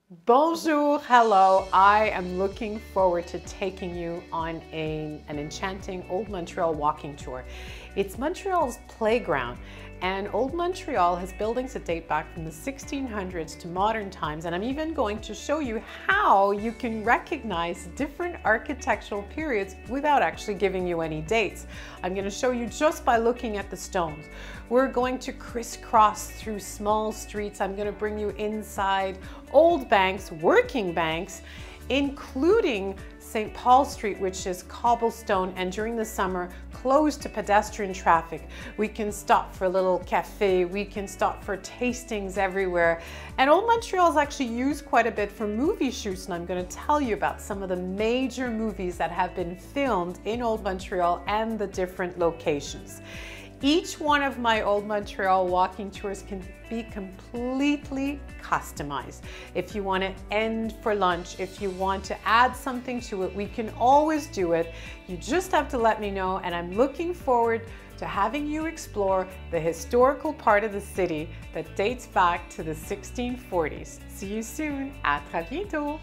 Bonjour, hello. I am looking forward to taking you on an enchanting Old Montreal walking tour. It's Montreal's playground, and Old Montreal has buildings that date back from the 1600s to modern times, and I'm even going to show you how you can recognize different architectural periods without actually giving you any dates. I'm going to show you just by looking at the stones. We're going to crisscross through small streets. I'm going to bring you inside old banks, working banks, including St. Paul Street, which is cobblestone and during the summer closed to pedestrian traffic. We can stop for a little cafe, we can stop for tastings everywhere. And Old Montreal is actually used quite a bit for movie shoots, and I'm going to tell you about some of the major movies that have been filmed in Old Montreal and the different locations. Each one of my Old Montreal walking tours can be completely customized. If you want to end for lunch, if you want to add something to it, we can always do it. You just have to let me know, and I'm looking forward to having you explore the historical part of the city that dates back to the 1640s. See you soon. À très bientôt.